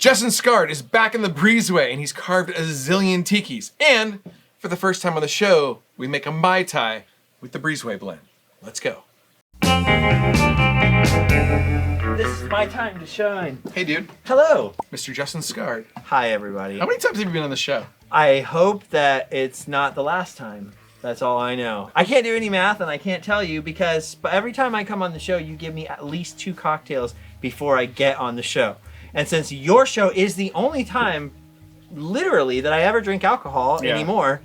Justin Scard is back in the Breezeway and he's carved a zillion tikis. And for the first time on the show, we make a Mai Tai with the Breezeway Blend. Let's go. This is my time to shine. Hey dude. Hello. Mr. Justin Scard. Hi everybody. How many times have you been on the show? I hope that it's not the last time. That's all I know. I can't do any math and I can't tell you because every time I come on the show, you give me at least 2 cocktails before I get on the show. And since your show is the only time, literally, that I ever drink alcohol anymore,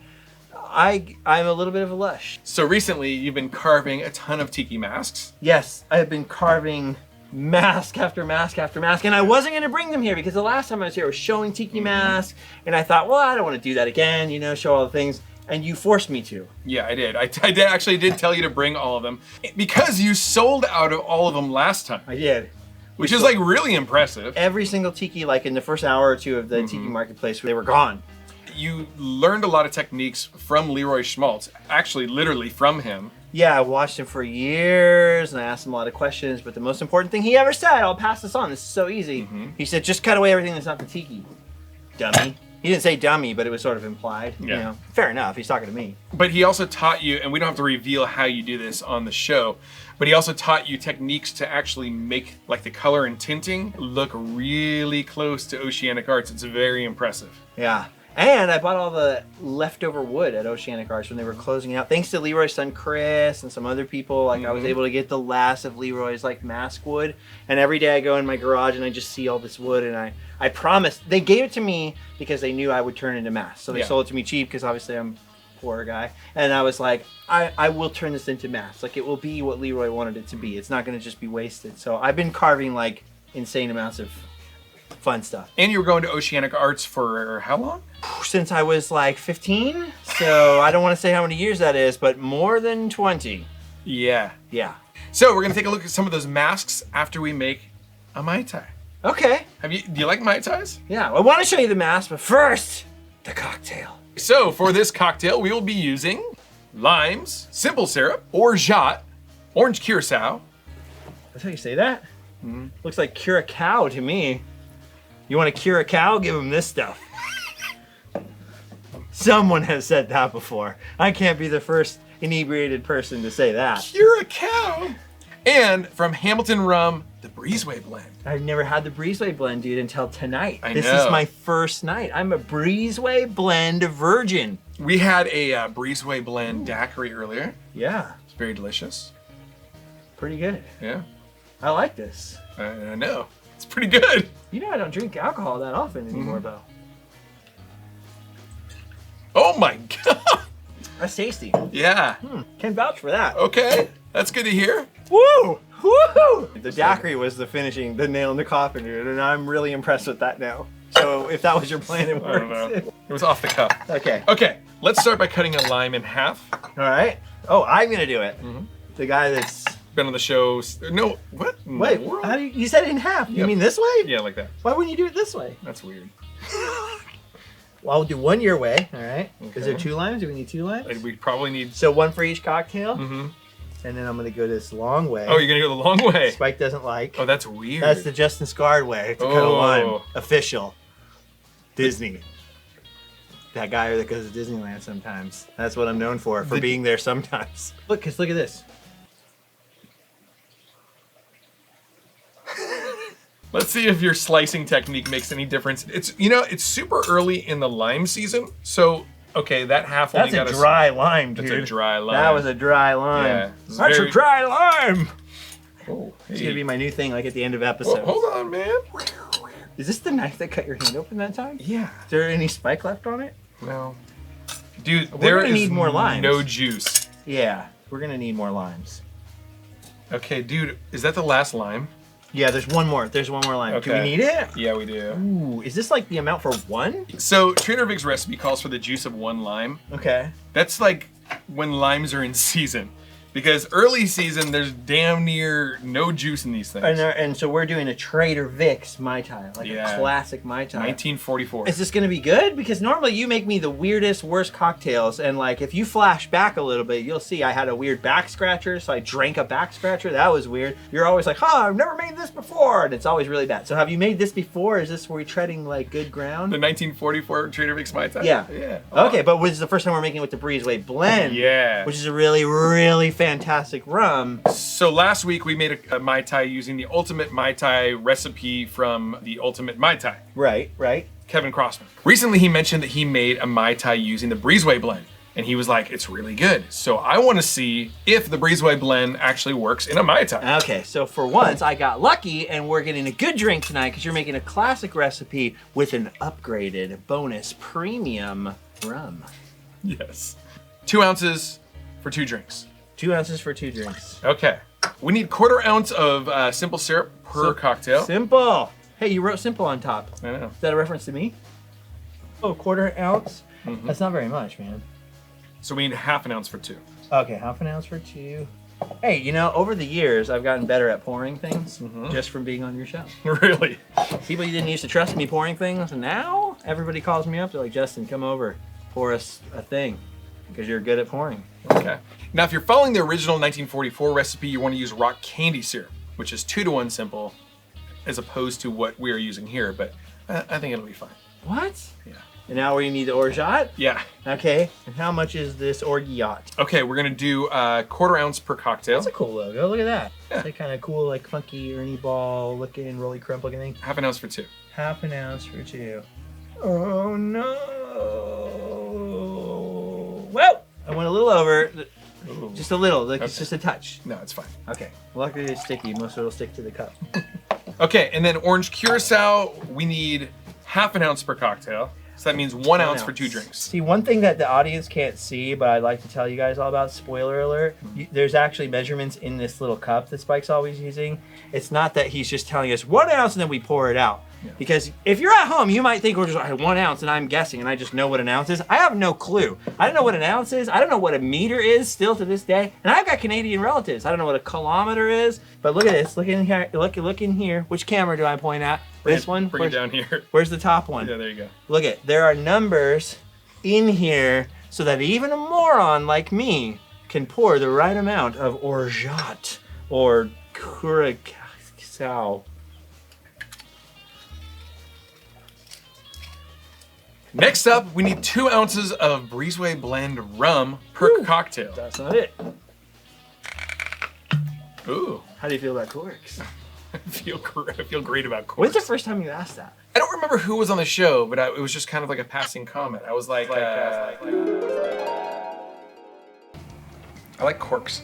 I'm a little bit of a lush. So recently, you've been carving a ton of tiki masks. Yes, I have been carving mask after mask after mask, and I wasn't going to bring them here because the last time I was here I was showing tiki masks, and I thought, well, I don't want to do that again, you know, show all the things, and you forced me to. Yeah, I did. I actually did tell you to bring all of them because you sold out of all of them last time. I did. Which is like really impressive. Every single tiki, like in the first hour or two of the tiki marketplace, they were gone. You learned a lot of techniques from Leroy Schmaltz, actually literally from him. Yeah, I watched him for years and I asked him a lot of questions, but the most important thing he ever said, I'll pass this on, this is so easy. He said, just cut away everything that's not the tiki, dummy. He didn't say dummy, but it was sort of implied. Yeah. You know, fair enough, he's talking to me. But he also taught you, and we don't have to reveal how you do this on the show, but he also taught you techniques to actually make like the color and tinting look really close to Oceanic Arts. It's very impressive. Yeah. And I bought all the leftover wood at Oceanic Arts when they were closing out. Thanks to Leroy's son Chris and some other people, like I was able to get the last of Leroy's like mask wood. And every day I go in my garage and I just see all this wood, and I promised, they gave it to me because they knew I would turn into masks. So they sold it to me cheap because obviously I'm a poor guy. And I was like, I will turn this into masks. Like it will be what Leroy wanted it to be. It's not going to just be wasted. So I've been carving like insane amounts of fun stuff. And you were going to Oceanic Arts for how long? Since I was like 15, so I don't want to say how many years that is, but more than 20. Yeah. Yeah. So we're gonna take a look at some of those masks after we make a Mai Tai. Okay. Do you like Mai Tais? Yeah, I want to show you the mask, but first, the cocktail. So for this cocktail, we will be using limes, simple syrup, orgeat, orange curaçao. That's how you say that? Looks like curaçao to me. You want a curaçao? Give them this stuff. Someone has said that before. I can't be the first inebriated person to say that. Curaçao. And from Hamilton Rum, the Breezeway Blend. I've never had the Breezeway Blend, dude, until tonight. I This know. is my first night. I'm a Breezeway Blend virgin. We had a Breezeway Blend daiquiri earlier. Yeah, It's very delicious. pretty good. Yeah, I like this. I know. It's pretty good. You know I don't drink alcohol that often anymore, though. Oh my God. That's tasty. Yeah. Can vouch for that. Okay. That's good to hear. Woo! Woo! The daiquiri was the finishing, the nail in the coffin, dude, and I'm really impressed with that now. So if that was your plan, it I don't worked. know. It was off the cuff. Okay. Okay. Let's start by cutting a lime in half. All right. Oh, I'm gonna do it. The guy that's Been on the show. No. What? in the wait. world? How do you said it in half? You Yep. mean this way? Yeah, like that. Why wouldn't you do it this way? That's weird. Well, I'll do one your way. All right. Is Okay. there 2 limes? Do we need 2 limes? We probably need. So 1 for each cocktail, Mm-hmm. and then I'm gonna go this long way. Oh, you're gonna go the long way. Spike doesn't like. Oh, that's weird. That's the Justin Scard way to cut a lime. Oh. Official. Disney. That guy that goes to Disneyland sometimes. That's what I'm known for being there sometimes. Look at this. Let's see if your slicing technique makes any difference. It's super early in the lime season, so okay, that half only That's got a dry lime, dude. That's a dry lime. That was a dry lime. Yeah, it's That's very- a dry lime. Oh, It's hey. gonna be my new thing, like at the end of episodes. Hold on, man. Is this the knife that cut your hand open that time? Yeah. Is there any spike left on it? No. Dude, We're there gonna is need more limes. no juice. Yeah, we're gonna need more limes. Okay, dude, is that the last lime? Yeah, there's one more. There's one more lime. Do we Okay. need it? Yeah, we do. Ooh, is this like the amount for 1? So Trader Vic's recipe calls for the juice of 1 lime. Okay. That's like when limes are in season. Because early season, there's damn near no juice in these things. And so we're doing a Trader Vic's Mai Tai, like a classic Mai Tai. 1944. Is this gonna be good? Because normally you make me the weirdest, worst cocktails, and like if you flash back a little bit, you'll see I had a weird back scratcher, so I drank a back scratcher. That was weird. You're always like, oh, I've never made this before, and it's always really bad. So have you made this before? Is this where we treading like good ground? The 1944 Trader Vic's Mai Tai? Yeah. Yeah. Okay, but this is the first time we're making it with the Breezeway Blend. Yeah. Which is a really, really fantastic rum. So last week we made a Mai Tai using the ultimate Mai Tai recipe from the ultimate Mai Tai. Right, right. Kevin Crossman. Recently he mentioned that he made a Mai Tai using the Breezeway Blend. And he was like, it's really good. So I want to see if the Breezeway Blend actually works in a Mai Tai. Okay, so for once I got lucky and we're getting a good drink tonight because you're making a classic recipe with an upgraded bonus premium rum. Yes. 2 ounces for 2 drinks. 2 ounces for 2 drinks. Okay. We need 1/4 ounce of simple syrup per cocktail. Simple. Hey, you wrote simple on top. I know. Is that a reference to me? Oh, 1/4 ounce? That's not very much, man. So we need 1/2 ounce for 2. Okay, 1/2 ounce for 2. Hey, you know, over the years, I've gotten better at pouring things just from being on your show. Really? People didn't used to trust me pouring things, and now everybody calls me up. They're like, Justin, come over, pour us a thing, because you're good at pouring. Okay. Now, if you're following the original 1944 recipe, you want to use rock candy syrup, which is 2-to-1 simple, as opposed to what we are using here, but I think it'll be fine. What? Yeah. And now we need the orgeat? Yeah. Okay, and how much is this orgeat? Okay, we're gonna do 1/4 ounce per cocktail. That's a cool logo, look at that. Yeah. It's like kind of cool, like funky Ernie Ball looking, Rolly Crump looking thing. 1/2 ounce for 2. 1/2 ounce for 2. Oh no! Whoa! I went a little over. Ooh. Just a little, like it's just a touch. No, it's fine. Okay. Luckily it's sticky. Most of it'll stick to the cup. Okay, and then orange curaçao, we need 1/2 ounce per cocktail. So that means 1 ounce for 2 drinks. See, one thing that the audience can't see, but I'd like to tell you guys all about, spoiler alert, there's actually measurements in this little cup that Spike's always using. It's not that he's just telling us 1 ounce and then we pour it out. Yeah. Because if you're at home, you might think we're just like 1 ounce and I'm guessing and I just know what an ounce is. I have no clue. I don't know what an ounce is. I don't know what a meter is still to this day. And I've got Canadian relatives. I don't know what a kilometer is. But look at this. Look in here. Look in here. Which camera do I point at? This one? Bring it down here. Where's the top one? Yeah, there you go. Look at, there are numbers in here so that even a moron like me can pour the right amount of orgeat or curaçao. Next up, we need 2 ounces of Breezeway Blend rum per cocktail. That's not it. Ooh. How do you feel about corks? I feel great about corks. When's the first time you asked that? I don't remember who was on the show, but it was just kind of like a passing comment. I was like, I like corks.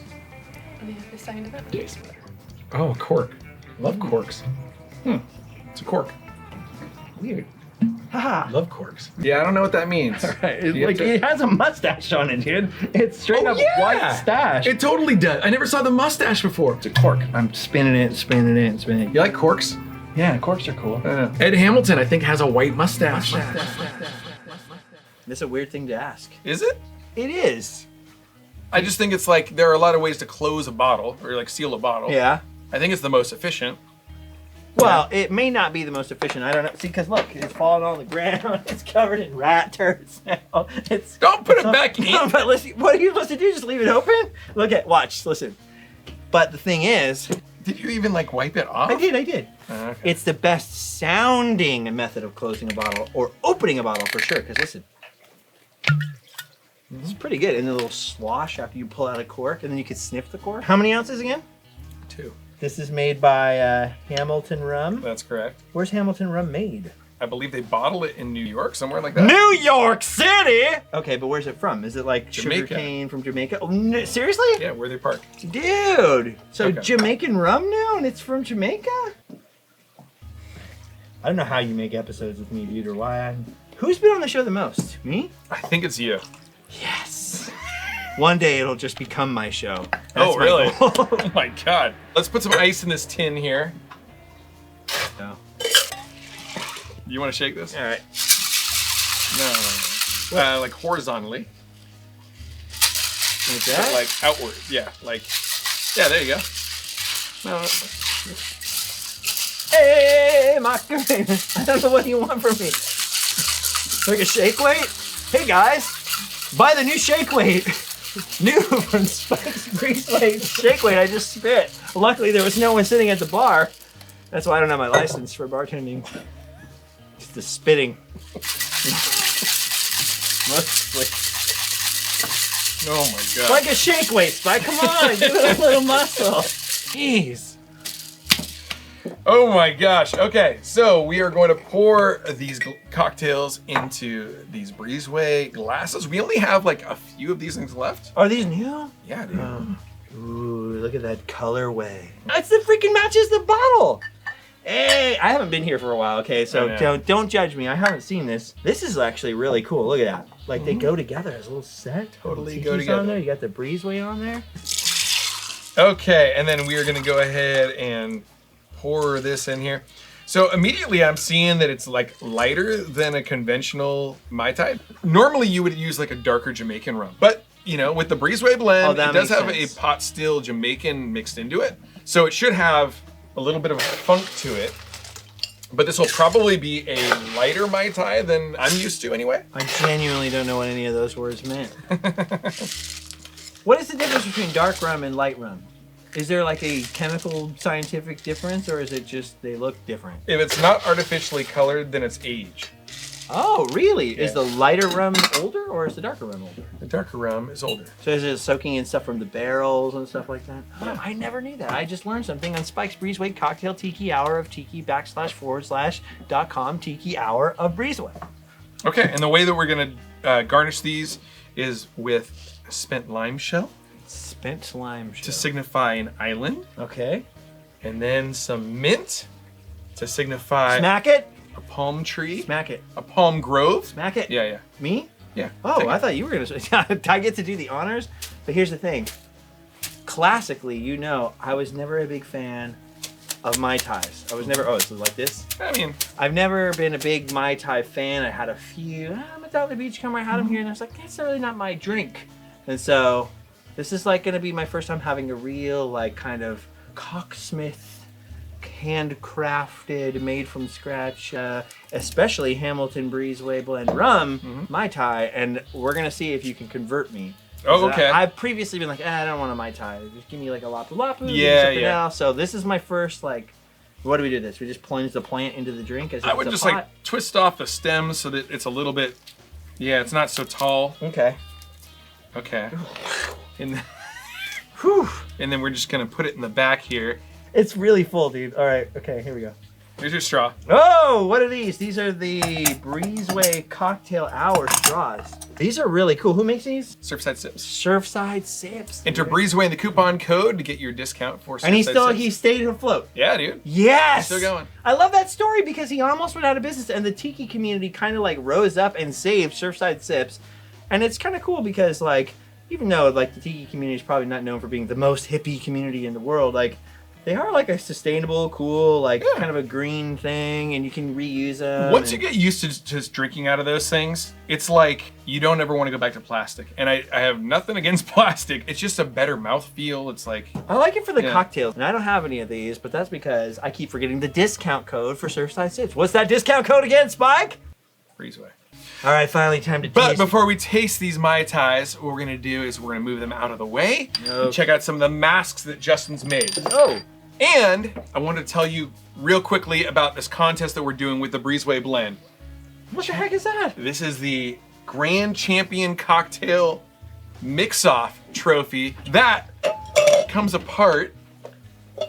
On the other side of it. Tastes better. Oh, cork. Love corks. It's a cork. Weird. Haha. Love corks. Yeah, I don't know what that means. Right. It has a mustache on it, dude. It's straight up white stash. It totally does. I never saw the mustache before. It's a cork. I'm spinning it, spinning it, and spinning it. You like corks? Yeah, corks are cool. Ed Hamilton, I think, has a white mustache. This is a weird thing to ask. Is it? It is. I just think it's like there are a lot of ways to close a bottle or like seal a bottle. Yeah. I think it's the most efficient. Well, it may not be the most efficient. I don't know. See, because look, it's falling on the ground. It's covered in rat turds now. Don't put it back in. No, but listen, what are you supposed to do? Just leave it open? Look at, watch, listen. But the thing is... Did you even like wipe it off? I did. Okay. It's the best sounding method of closing a bottle or opening a bottle for sure. Because listen, it's pretty good. And the little slosh after you pull out a cork, and then you can sniff the cork. How many ounces again? 2. This is made by Hamilton Rum. That's correct. Where's Hamilton Rum made? I believe they bottle it in New York, somewhere like that. New York City! Okay, but where's it from? Is it like Jamaica. sugarcane from Jamaica? Oh, no, seriously? Yeah, where they park. Dude! So Okay. Jamaican rum now and it's from Jamaica? I don't know how you make episodes with me, dude, or why. Who's been on the show the most? Me? I think it's you. Yes! One day it'll just become my show. That's Oh, my really? goal. Oh my god. Let's put some ice in this tin here. No. You want to shake this? All right. No. Like horizontally. Like that? Like outward. Yeah, like, yeah, there you go. Hey, Macarena. I don't know what you want from me. Like a shake weight? Hey guys, buy the new shake weight. New from Spike's Breezeway shake weight. I just spit. Luckily, there was no one sitting at the bar. That's why I don't have my license for bartending. It's the spitting. Mostly. Oh my god. Like a shake weight, Spike. Come on, give it a little muscle. Jeez. Oh my gosh. Okay, so we are going to pour these cocktails into these Breezeway glasses. We only have like a few of these things left. Are these new? Yeah, dude. Ooh, look at that colorway. It's the freaking matches the bottle. Hey, I haven't been here for a while, okay? So don't judge me. I haven't seen this. This is actually really cool. Look at that. Like they go together as a little set. Totally Tikis go together. On there. You got the Breezeway on there. Okay, and then we are gonna go ahead and pour this in here. So immediately I'm seeing that it's like lighter than a conventional Mai Tai. Normally you would use like a darker Jamaican rum, but you know, with the Breezeway Blend, it does have a pot still Jamaican mixed into it. So it should have a little bit of a funk to it, but this will probably be a lighter Mai Tai than I'm used to anyway. I genuinely don't know what any of those words meant. What is the difference between dark rum and light rum? Is there like a chemical scientific difference, or is it just they look different? If it's not artificially colored, then it's age. Oh, really? Yeah. Is the lighter rum older, or is the darker rum older? The darker rum is older. So is it soaking in stuff from the barrels and stuff like that? Oh, I never knew that. I just learned something on Spike's Breezeway Cocktail Tiki Hour of Tiki // Tiki Hour of Breezeway. Okay, and the way that we're gonna garnish these is with spent lime shell. Spent lime shell. To signify an island. Okay. And then some mint to signify Smack it. a palm tree. Smack it. A palm grove. Smack it. Yeah, yeah. Me? Yeah. Oh, I thought you were going to... I get to do the honors? But here's the thing. Classically, you know, I was never a big fan of Mai Tais. I was never... Oh, this is like this? I mean... I've never been a big Mai Tai fan. I had a few. I'm at the Beachcomber. I had them here, and I was like, that's really not my drink. And so... This is like gonna be my first time having a real like kind of cocksmith, handcrafted, made from scratch, especially Hamilton Breezeway Blend rum, Mai Tai, and we're gonna see if you can convert me. Oh, okay. I've previously been like, I don't want a Mai Tai. Just give me like a Lapu Lapu. Yeah, yeah. Else. So this is my first like. What do we do this? We just plunge the plant into the drink as I would just like twist off the stem so that it's a little bit. Yeah, it's not so tall. Okay. Okay. And, Whew. and then we're just gonna put it in the back here. It's really full, dude. All right. Okay. Here we go. Here's your straw. Oh, what are these? These are the Breezeway Cocktail Hour straws. These are really cool. Who makes these? Surfside Sips. Surfside Sips. Enter Breezeway in the coupon code to get your discount for Surfside And Sips. he stayed afloat. Yeah, dude. Yes. Still going. I love that story because he almost went out of business, and the Tiki community kind of like rose up and saved Surfside Sips, and it's kind of cool because like even though like the Tiki community is probably not known for being the most hippie community in the world, like. They are like a sustainable, cool, like kind of a green thing, and you can reuse them. Once you get used to just drinking out of those things, it's like you don't ever want to go back to plastic. And I have nothing against plastic. It's just a better mouthfeel. It's like... I like it for the cocktails. And I don't have any of these, but that's because I keep forgetting the discount code for Surfside Sips. What's that discount code again, Spike? Breezeway. All right, finally time to taste. But before we taste these Mai Tais, what we're going to do is we're going to move them out of the way and check out some of the masks that Justin's made. Oh. And I want to tell you real quickly about this contest that we're doing with the Breezeway Blend. What the heck is that? This is the Grand Champion Cocktail Mix-Off Trophy that comes apart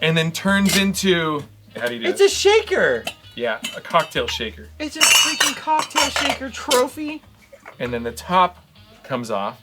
and then turns into, how do you do It's a shaker. Yeah, a cocktail shaker. It's a freaking cocktail shaker trophy. And then the top comes off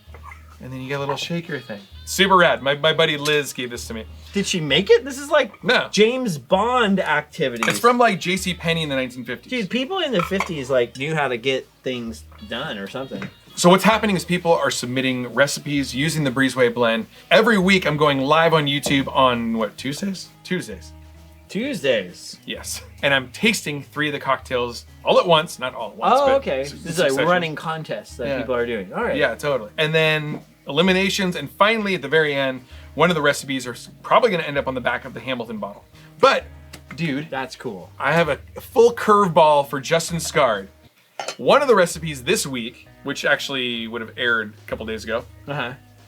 and then you get a little shaker thing. Super rad. My buddy Liz gave this to me. Did she make it? This is like James Bond activities. It's from like JCPenney in the 1950s. Dude, people in the 50s like knew how to get things done or something. So what's happening is people are submitting recipes using the Breezeway Blend. Every week I'm going live on YouTube on what, Tuesdays? Tuesdays. Yes. And I'm tasting 3 of the cocktails all at once, not all at once. Oh, but okay. This is a running contest that people are doing. All right. Yeah, totally. And then eliminations, and finally at the very end, one of the recipes are probably going to end up on the back of the Hamilton bottle. But, dude, That's cool. I have a full curveball for Justin Scard. One of the recipes this week, which actually would have aired a couple days ago,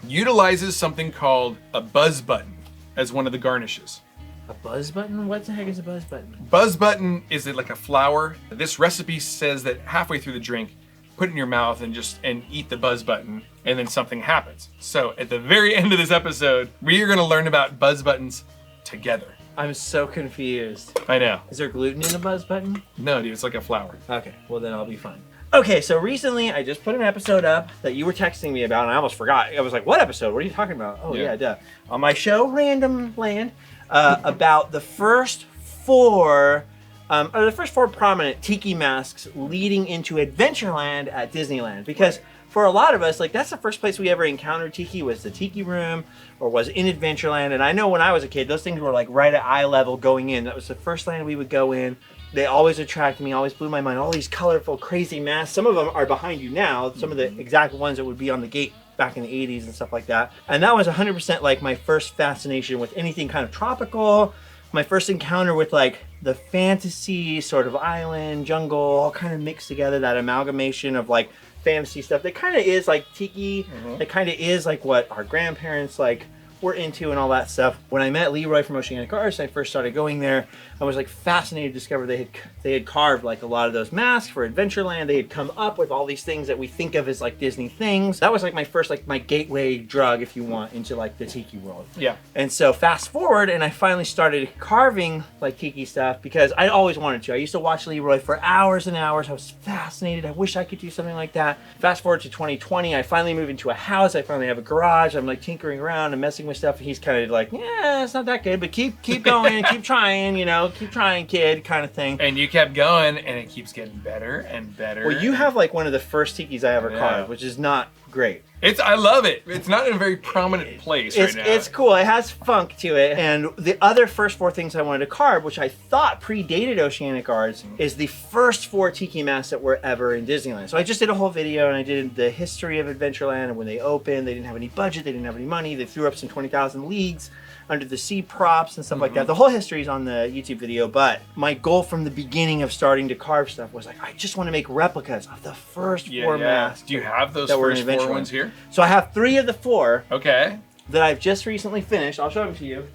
utilizes something called a buzz button as one of the garnishes. A buzz button? What the heck is a buzz button? Buzz button is like a flower. This recipe says that halfway through the drink, put it in your mouth and eat the buzz button, and then something happens. So at the very end of this episode, we are going to learn about buzz buttons together. I'm so confused. I know. Is there gluten in a buzz button? No, dude, it's like a flower. Okay, well then I'll be fine. Okay, so recently I just put an episode up that you were texting me about, and I almost forgot. I was like, what episode? What are you talking about? Oh yeah, duh. On my show, Random Land, about the first four prominent tiki masks leading into Adventureland at Disneyland. Because for a lot of us, like, that's the first place we ever encountered tiki, was the Tiki Room or was in Adventureland. And I know when I was a kid, those things were like right at eye level going in. That was the first land we would go in. They always attracted me, always blew my mind. All these colorful, crazy masks. Some of them are behind you now. Some of the exact ones that would be on the gate back in the 80s and stuff like that. And that was 100% like my first fascination with anything kind of tropical. My first encounter with like the fantasy sort of island, jungle, all kind of mixed together. That amalgamation of like fantasy stuff that kind of is like tiki. That kind of is like what our grandparents like were into and all that stuff. When I met Leroy from Oceanic Arts, I first started going there. I was like fascinated to discover they had carved like a lot of those masks for Adventureland. They had come up with all these things that we think of as like Disney things. That was like my first, like my gateway drug, if you want, into like the tiki world. Yeah. And so fast forward, and I finally started carving like tiki stuff because I always wanted to. I used to watch Leroy for hours and hours. I was fascinated. I wish I could do something like that. Fast forward to 2020, I finally moved into a house. I finally have a garage. I'm like tinkering around and messing with stuff. And he's kind of like, yeah, it's not that good, but keep going, keep trying, you know, keep trying, kid, kind of thing. And you kept going, and it keeps getting better and better. Well, you have like one of the first tikis I ever carved, which is not great. I love it. It's not in a very prominent place right now. It's cool. It has funk to it. And the other first four things I wanted to carve, which I thought predated Oceanic Arts, is the first four tiki masks that were ever in Disneyland. So I just did a whole video, and I did the history of Adventureland, and when they opened, they didn't have any budget, they didn't have any money, they threw up some 20,000 leagues under the sea props and stuff like that. The whole history is on the YouTube video, but my goal from the beginning of starting to carve stuff was like, I just want to make replicas of the first four masks. Do you have those first four ones here? So I have 3 of the 4. Okay. That I've just recently finished. I'll show them to you.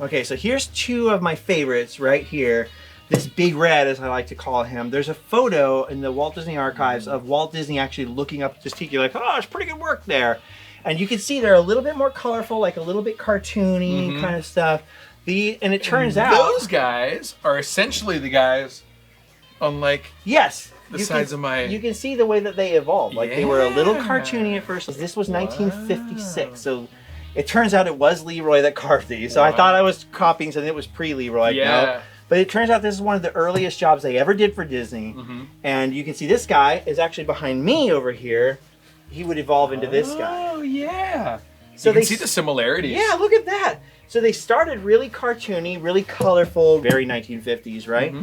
Okay, so here's 2 of my favorites right here. This Big Red, as I like to call him. There's a photo in the Walt Disney Archives of Walt Disney actually looking up at this tiki, like, oh, it's pretty good work there. And you can see they're a little bit more colorful, like a little bit cartoony kind of stuff. And it turns out those guys are essentially the guys on like the sides of my. You can see the way that they evolved. Like they were a little cartoony at first. This was 1956, so it turns out it was Leroy that carved these. So I thought I was copying something that was pre-Leroy. No. But it turns out this is one of the earliest jobs they ever did for Disney. And you can see this guy is actually behind me over here. He would evolve into this guy. Oh, yeah. So you can see the similarities. Yeah, look at that. So they started really cartoony, really colorful, very 1950s, right?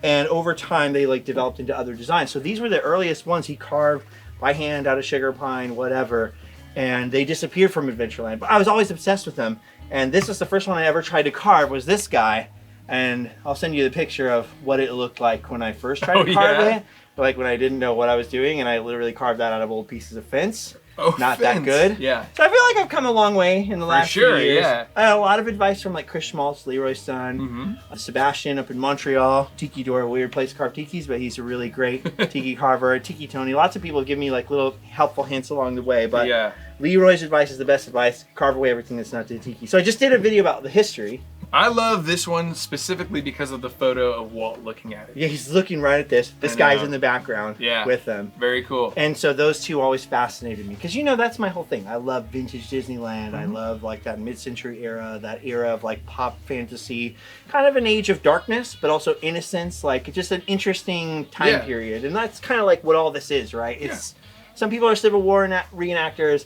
And over time, they like developed into other designs. So these were the earliest ones he carved by hand out of sugar pine, whatever. And they disappeared from Adventureland. But I was always obsessed with them. And this was the first one I ever tried to carve, was this guy. And I'll send you the picture of what it looked like when I first tried to carve it. Like when I didn't know what I was doing, and I literally carved that out of old pieces of fence. Oh, not that good. Yeah. So I feel like I've come a long way in the last few years. Yeah. I had a lot of advice from like Chris Schmaltz, Leroy's son, Sebastian up in Montreal. Tiki Door, a weird place to carve tikis, but he's a really great tiki carver. Tiki Tony. Lots of people give me like little helpful hints along the way, but Leroy's advice is the best advice. Carve away everything that's not to tiki. So I just did a video about the history. I love this one specifically because of the photo of Walt looking at it. Yeah, he's looking right at this. This guy's in the background with them. Very cool. And so those two always fascinated me. Because, you know, that's my whole thing. I love vintage Disneyland. I love, like, that mid-century era, that era of, like, pop fantasy. Kind of an age of darkness, but also innocence. Like, just an interesting time period. And that's kind of like what all this is, right? It's some people are Civil War reenactors.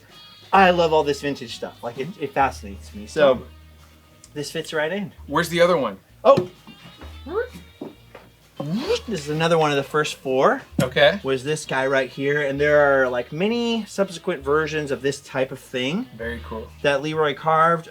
I love all this vintage stuff. Like, it fascinates me. So this fits right in. Where's the other one? Oh! This is another one of the first 4. Okay. Was this guy right here, and there are like many subsequent versions of this type of thing. Very cool. That Leroy carved.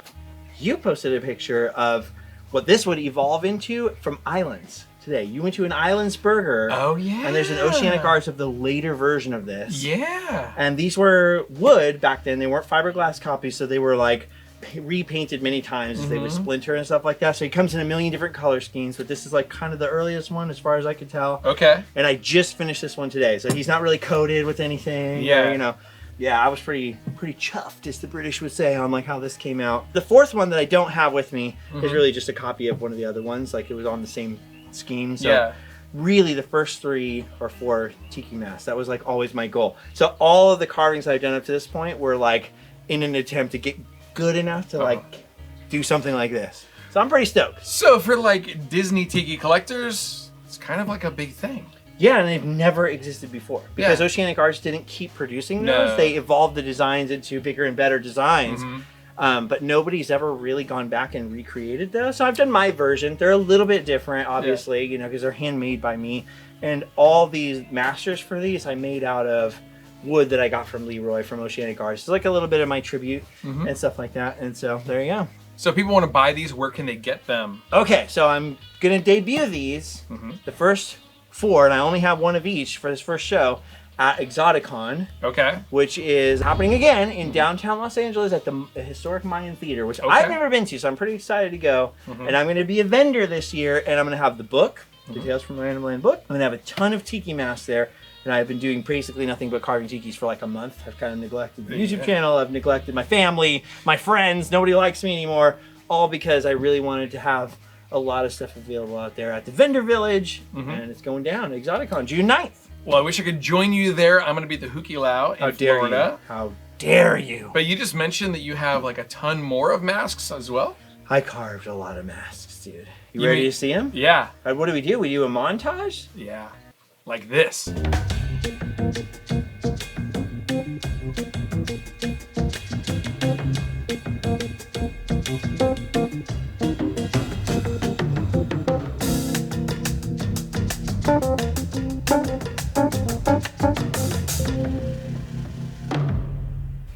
You posted a picture of what this would evolve into from islands today. You went to an Islands Burger. Oh yeah. And there's an Oceanic Arts of the later version of this. Yeah. And these were wood back then. They weren't fiberglass copies, so they were like repainted many times as they would splinter and stuff like that. So it comes in a million different color schemes, but this is like kind of the earliest one as far as I could tell. Okay. And I just finished this one today, so he's not really coated with anything. Yeah. Or, you know. Yeah, I was pretty chuffed, as the British would say, on like how this came out. The 4th one that I don't have with me is really just a copy of one of the other ones. Like it was on the same scheme. So really the first 3 or 4 Tiki masks, that was like always my goal. So all of the carvings I've done up to this point were like in an attempt to get good enough to like do something like this. So I'm pretty stoked. So for like Disney Tiki collectors, it's kind of like a big thing. Yeah, and they've never existed before. Because Yeah. Oceanic Arts didn't keep producing No. those. They evolved the designs into bigger and better designs. But nobody's ever really gone back and recreated those. So I've done my version. They're a little bit different, obviously, you know, because they're handmade by me. And all these masters for these I made out of wood that I got from Leroy from Oceanic Arts. It's like a little bit of my tribute and stuff like that. And so there you go. So if people want to buy these, where can they get them? Okay, so I'm going to debut these, the first 4, and I only have one of each for this first show, at Exoticon, Okay. which is happening again in downtown Los Angeles at the historic Mayan Theater, which I've never been to, so I'm pretty excited to go. And I'm going to be a vendor this year, and I'm going to have the book, the Tales from Random Land book. I'm going to have a ton of Tiki masks there, and I've been doing basically nothing but carving Tikis for like a month. I've kind of neglected the YouTube channel, I've neglected my family, my friends, nobody likes me anymore, all because I really wanted to have a lot of stuff available out there at the Vendor Village, and it's going down, Exoticon, June 9th. Well, I wish I could join you there. I'm going to be at the Hukilau in Florida. How dare you? But you just mentioned that you have like a ton more of masks as well? I carved a lot of masks, dude. You You ready mean- to see them? Yeah. What do? We do a montage? Yeah. Like this.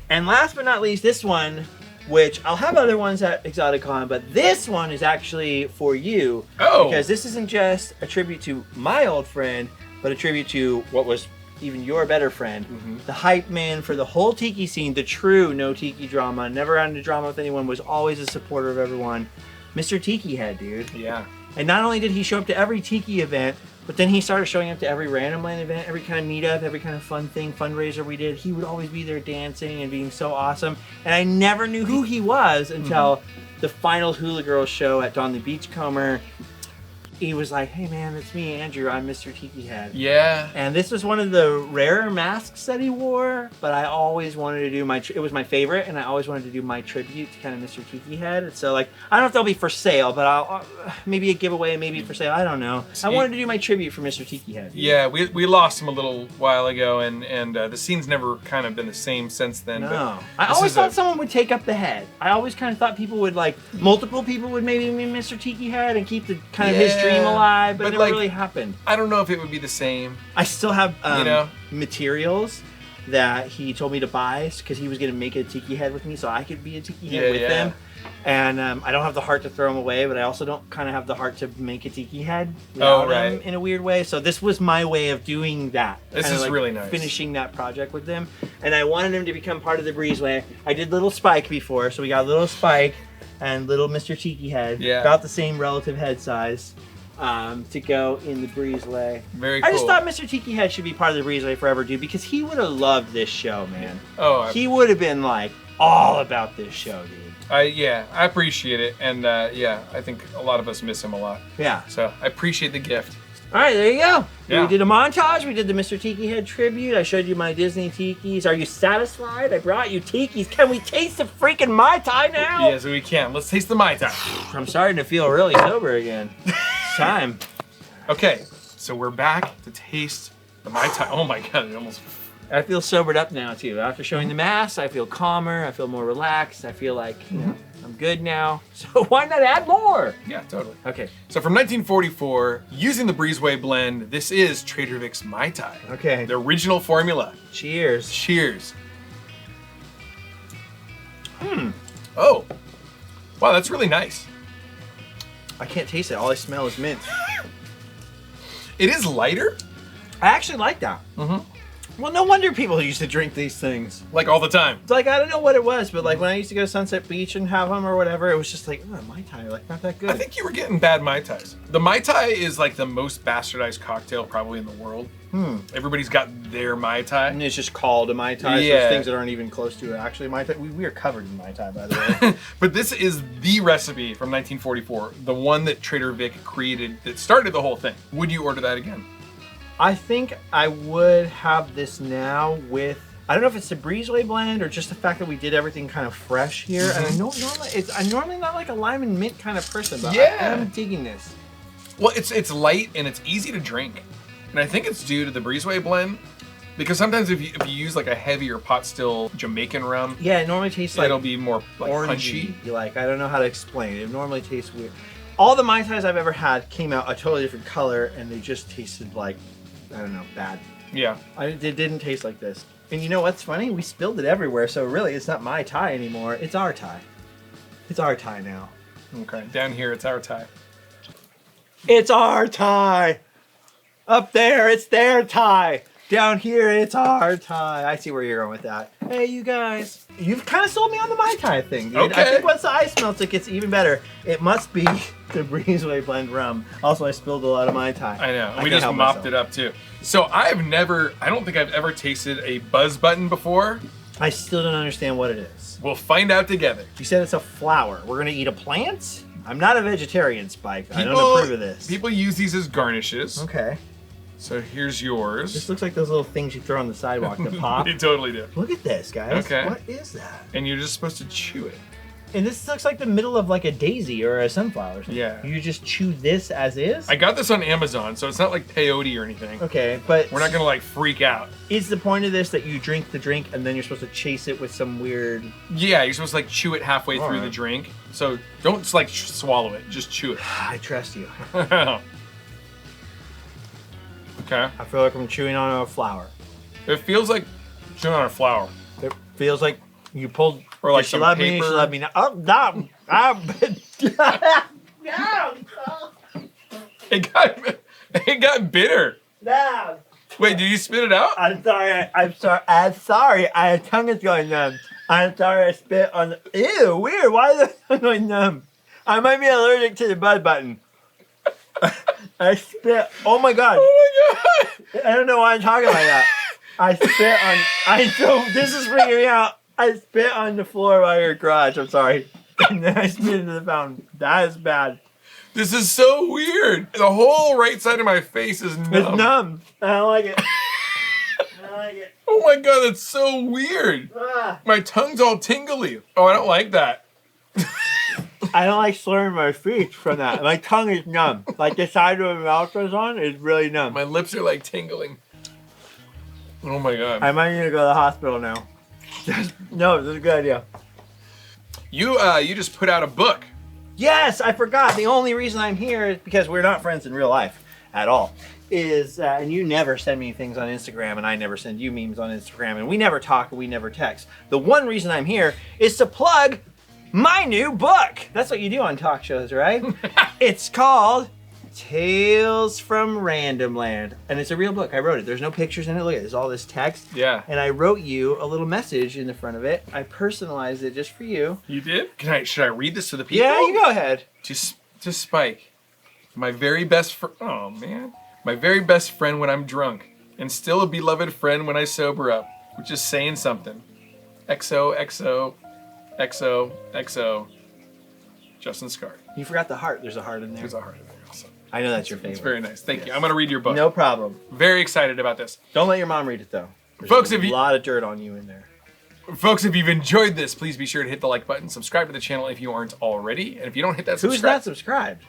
And last but not least, this one, which I'll have other ones at Exoticon, but this one is actually for you. Oh. Because this isn't just a tribute to my old friend, but a tribute to what was even your better friend, the hype man for the whole Tiki scene, the true no Tiki drama, never had any drama with anyone, was always a supporter of everyone. Mr. Tiki Head, dude. Yeah. And not only did he show up to every Tiki event, but then he started showing up to every Random Land event, every kind of meetup, every kind of fun thing, fundraiser we did. He would always be there dancing and being so awesome. And I never knew who he was until the final Hula Girls show at Don the Beachcomber. He was like, hey man, it's me, Andrew. I'm Mr. Tiki Head. Yeah. And this was one of the rarer masks that he wore, but I always wanted to do it was my favorite, and I always wanted to do my tribute to kind of Mr. Tiki Head. And so like, I don't know if they'll be for sale, but I'll maybe a giveaway, maybe for sale, I don't know. I wanted to do my tribute for Mr. Tiki Head. Yeah, we lost him a little while ago, and the scene's never kind of been the same since then. No. But I always thought someone would take up the head. I always kind of thought people would multiple people would maybe be Mr. Tiki Head and keep the kind of his dream alive, but it never really happened. I don't know if it would be the same. I still have You know? materials that he told me to buy because he was going to make a Tiki Head with me so I could be a Tiki Head with him. And I don't have the heart to throw him away, but I also don't kind of have the heart to make a Tiki Head without him in a weird way. So this was my way of doing that. This is really nice. Finishing that project with him. And I wanted him to become part of the Breezeway. I did Little Spike before, so we got Little Spike and Little Mr. Tiki Head. Yeah. About the same relative head size. To go in the Breezeway. Very cool. I just thought Mr. Tiki Head should be part of the Breezeway forever, dude, because he would have loved this show, man. Oh, he would have been like all about this show, dude. I appreciate it, and I think a lot of us miss him a lot. Yeah. So I appreciate the gift. All right, there you go. Yeah. We did a montage. We did the Mr. Tiki Head tribute. I showed you my Disney Tikis. Are you satisfied? I brought you Tikis. Can we taste the freaking Mai Tai now? Yes, we can. Let's taste the Mai Tai. I'm starting to feel really sober again. It's time. Okay, so we're back to taste the Mai Tai. Oh my god, it almost I feel sobered up now too. After showing the mass, I feel calmer. I feel more relaxed. I feel like I'm good now. So why not add more? Yeah, totally. Okay. So from 1944, using the Breezeway Blend, this is Trader Vic's Mai Tai. Okay. The original formula. Cheers. Cheers. Oh. Wow, that's really nice. I can't taste it. All I smell is mint. It is lighter. I actually like that. Well, no wonder people used to drink these things. Like all the time. It's like, I don't know what it was, but like when I used to go to Sunset Beach and have them or whatever, it was just like, oh, Mai Tai, like not that good. I think you were getting bad Mai Tais. The Mai Tai is like the most bastardized cocktail probably in the world. Everybody's got their Mai Tai. And it's just called a Mai Tai. So Yeah. it's things that aren't even close to it. Actually, Mai Tai, we are covered in Mai Tai, by the way. But this is the recipe from 1944, the one that Trader Vic created that started the whole thing. Would you order that again? I think I would have this now with, I don't know if it's the Breezeway Blend or just the fact that we did everything kind of fresh here. And I'm normally not like a lime and mint kind of person, but Yeah. I am digging this. Well, it's light and it's easy to drink. And I think it's due to the Breezeway Blend because sometimes if you use like a heavier pot still Jamaican rum, Yeah, it normally tastes like it'll be more like orangey. punchy. Like, I don't know how to explain it. It normally tastes weird. All the Mai Tais I've ever had came out a totally different color and they just tasted like, I don't know, bad. Yeah. It didn't taste like this. And you know what's funny? We spilled it everywhere, so really it's not Mai Tai anymore. It's our Thai. It's our Thai now. Okay. Down here, it's our Thai. It's our Thai. Up there, it's their Thai. Down here, it's our Thai. I see where you're going with that. Hey, you guys. You've kind of sold me on the Mai Tai thing, dude. Okay. I think once the ice melts, it gets even better. It must be the Breezeway Blend rum. Also, I spilled a lot of Mai Tai. I know. We can't just help mopped myself. it up too. So I don't think I've ever tasted a buzz button before. I still don't understand what it is. We'll find out together. You said it's a flower. We're going to eat a plant? I'm not a vegetarian, Spike. I don't approve of this. People use these as garnishes. Okay. So here's yours. This looks like those little things you throw on the sidewalk to pop. They totally do. Look at this, guys. Okay. What is that? And you're just supposed to chew it. And this looks like the middle of like a daisy or a sunflower or something. Yeah. You just chew this as is? I got this on Amazon, so it's not like peyote or anything. Okay, but We're not gonna like freak out. is the point of this that you drink the drink and then you're supposed to chase it with some weird... Yeah, you're supposed to like chew it halfway through Alright. the drink. So don't just like swallow it, just chew it. I trust you. Okay. I feel like I'm chewing on a flower. It feels like chewing on a flower. It feels like you pulled... Or like she some loved me, paper. she loved me. Oh, no. It got bitter. No. Wait, did you spit it out? I'm sorry. I'm sorry. My tongue is going numb. I'm sorry. I spit on. Ew, weird. Why is the tongue going numb? I might be allergic to the buzz button. I spit. Oh my god. Oh my god. I don't know why I'm talking like that. I spit on. This is freaking me out. I spit on the floor by your garage. I'm sorry. And then I spit into the fountain. That is bad. This is so weird. The whole right side of my face is numb. It's numb. I don't like it. I don't like it. Oh my god, that's so weird. Ah. My tongue's all tingly. Oh, I don't like that. I don't like slurring my speech from that. My tongue is numb. Like the side of my mouth was on is really numb. My lips are like tingling. Oh my god. I might need to go to the hospital now. No, this is a good idea. You just put out a book. Yes, I forgot. The only reason I'm here is because we're not friends in real life at all. And you never send me things on Instagram, and I never send you memes on Instagram, and we never talk and we never text. The one reason I'm here is to plug my new book. That's what you do on talk shows, right? It's called Tales from Random Land, and it's a real book. I wrote it. There's no pictures in it. Look at it. There's all this text. Yeah. And I wrote you a little message in the front of it. I personalized it just for you. You did? Should I read this to the people? Yeah, you go ahead. To Spike. My very best oh man. My very best friend when I'm drunk, and still a beloved friend when I sober up, which is saying something. XO, Justin Scard. You forgot the heart. There's a heart in there. There's a heart in there also. I know that's your favorite. It's very nice. Thank you. I'm going to read your book. No problem. Very excited about this. Don't let your mom read it though. There's Folks, a if you- lot of dirt on you in there. Folks, if you've enjoyed this, please be sure to hit the like button, subscribe to the channel if you aren't already, and if you don't hit that Who's subscribe... not subscribed?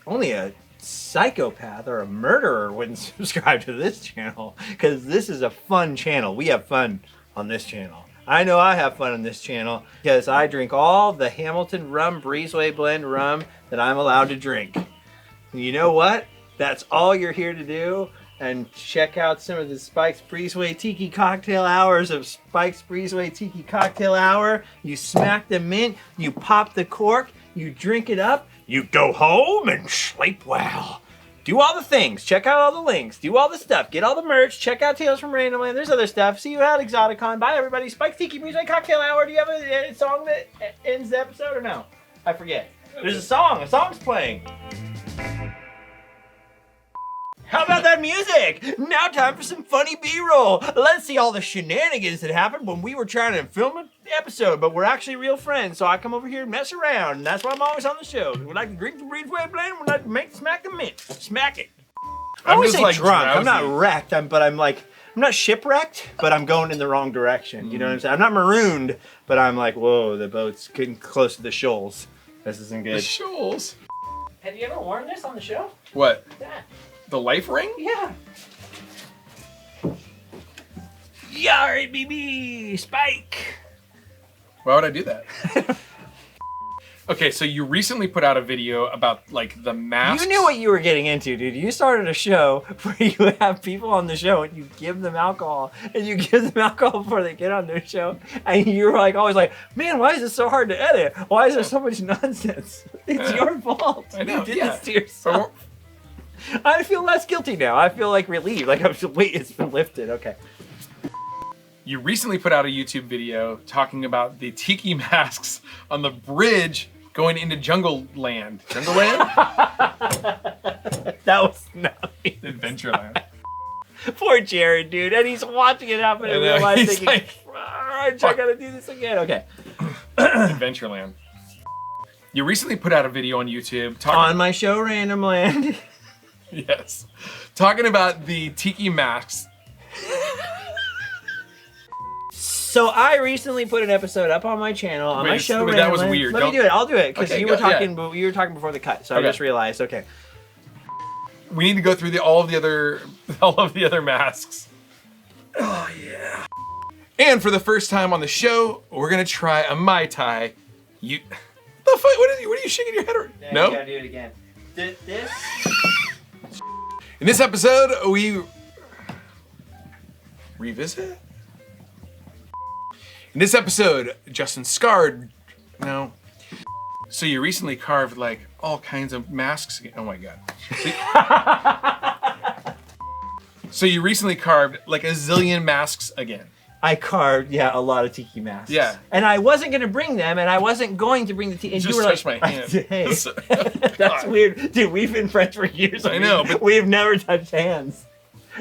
Only a psychopath or a murderer wouldn't subscribe to this channel, because this is a fun channel. We have fun on this channel. I know I have fun on this channel because I drink all the Hamilton rum, Breezeway Blend rum that I'm allowed to drink. And you know what? That's all you're here to do. And check out some of the Spike's Breezeway Tiki cocktail hours of Spike's Breezeway Tiki cocktail hour. You smack the mint, you pop the cork, you drink it up, you go home and sleep well. Do all the things. Check out all the links. Do all the stuff. Get all the merch. Check out Tales from Randomland. There's other stuff. See you at Exoticon. Bye, everybody. Spike's Tiki Breezeway Cocktail Hour. Do you have a song that ends the episode or no? I forget. There's a song. A song's playing. How about that music? Now time for some funny B-roll. Let's see all the shenanigans that happened when we were trying to film an episode, but we're actually real friends, so I come over here and mess around, and that's why I'm always on the show. We like to drink the Breezeway Blend, we like to smack the mint. Smack it. I always say like drunk. Drowsy. I'm not wrecked, I'm not shipwrecked, but I'm going in the wrong direction. You know what I'm saying? I'm not marooned, but I'm like, whoa, the boat's getting close to the shoals. This isn't good. The shoals? Have you ever worn this on the show? What? That. The life ring? Yeah. Yar, baby, Spike. Why would I do that? Okay, so you recently put out a video about like the masks. You knew what you were getting into, dude. You started a show where you have people on the show and you give them alcohol, and you give them alcohol before they get on their show, and you were like always like, man, why is it so hard to edit? Why is there so much nonsense? It's your fault. I know. You did this to yourself. I feel less guilty now. I feel like relieved. Like, wait, it's been lifted. Okay. You recently put out a YouTube video talking about the tiki masks on the bridge going into Jungle Land. Jungle Land? That was nothing. Adventureland. Poor Jared, dude. And he's watching it happen in real life thinking, like, I gotta do this again. Okay. Adventureland. You recently put out a video on YouTube talking... On my show, Randomland. Yes. Talking about the tiki masks. So I recently put an episode up on my channel on my show. That was weird. Let me do it. I'll do it because Okay, you were talking. Yeah. You were talking before the cut, so okay. I just realized. Okay. We need to go through all of the other masks. Oh yeah. And for the first time on the show, we're gonna try a Mai Tai. The fuck? What are you shaking your head? Yeah, no. You gotta do it again. This. In this episode, we revisit. In this episode, Justin scarred. No. So you recently carved like all kinds of masks. Oh my god. So you recently carved like a zillion masks again. I carved, a lot of tiki masks. Yeah. And I wasn't going to bring them, and I wasn't going to bring the tiki. And you were touched like, my hand. Hey, that's weird. Dude, we've been friends for years. I know. But we've never touched hands.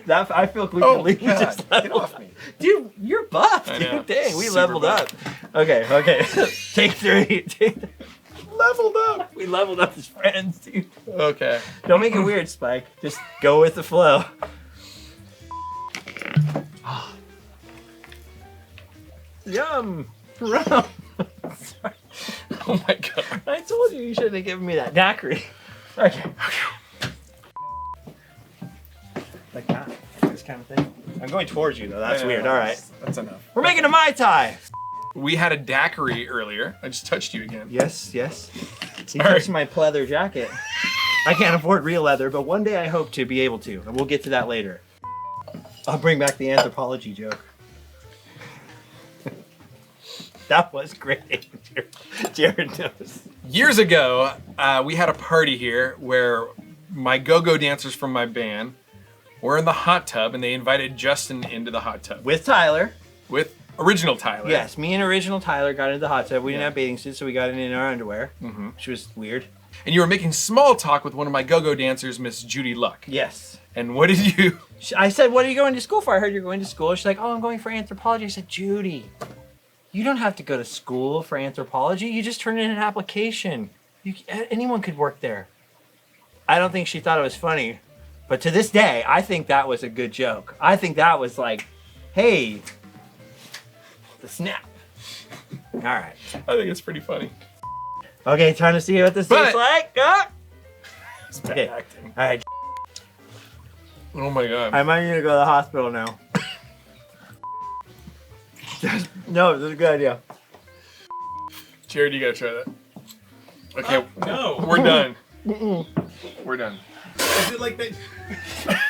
I feel we can leave. Just get off me. Dude, you're buff, dude. Dang, we leveled up. Okay. Take three. Leveled up. We leveled up as friends, dude. Okay. Don't make it weird, Spike. Just go with the flow. Yum. Rum. Oh my god. I told you shouldn't have given me that daiquiri. Okay. Like that. This kind of thing. I'm going towards you though. That's weird. All right. That's enough. We're making a Mai Tai. We had a daiquiri earlier. I just touched you again. Yes. You touched my pleather jacket. I can't afford real leather, but one day I hope to be able to, and we'll get to that later. I'll bring back the anthropology joke. That was great. Jared knows. Years ago, we had a party here where my go-go dancers from my band were in the hot tub, and they invited Justin into the hot tub. With Tyler. With original Tyler. Yes, me and original Tyler got into the hot tub. We didn't have bathing suits, so we got in our underwear, which was weird. And you were making small talk with one of my go-go dancers, Miss Judy Luck. Yes. And what did you... I said, what are you going to school for? I heard you're going to school. She's like, oh, I'm going for anthropology. I said, Judy, you don't have to go to school for anthropology. You just turn in an application. Anyone could work there. I don't think she thought it was funny. But to this day, I think that was a good joke. I think that was like, hey, the snap. All right. I think it's pretty funny. Okay, time to see what this tastes like. It's bad Okay. acting. All right. Oh my god. I might need to go to the hospital now. No, this is a good idea. Jared, you gotta try that. Okay, No. we're done. We're done. Is it like that?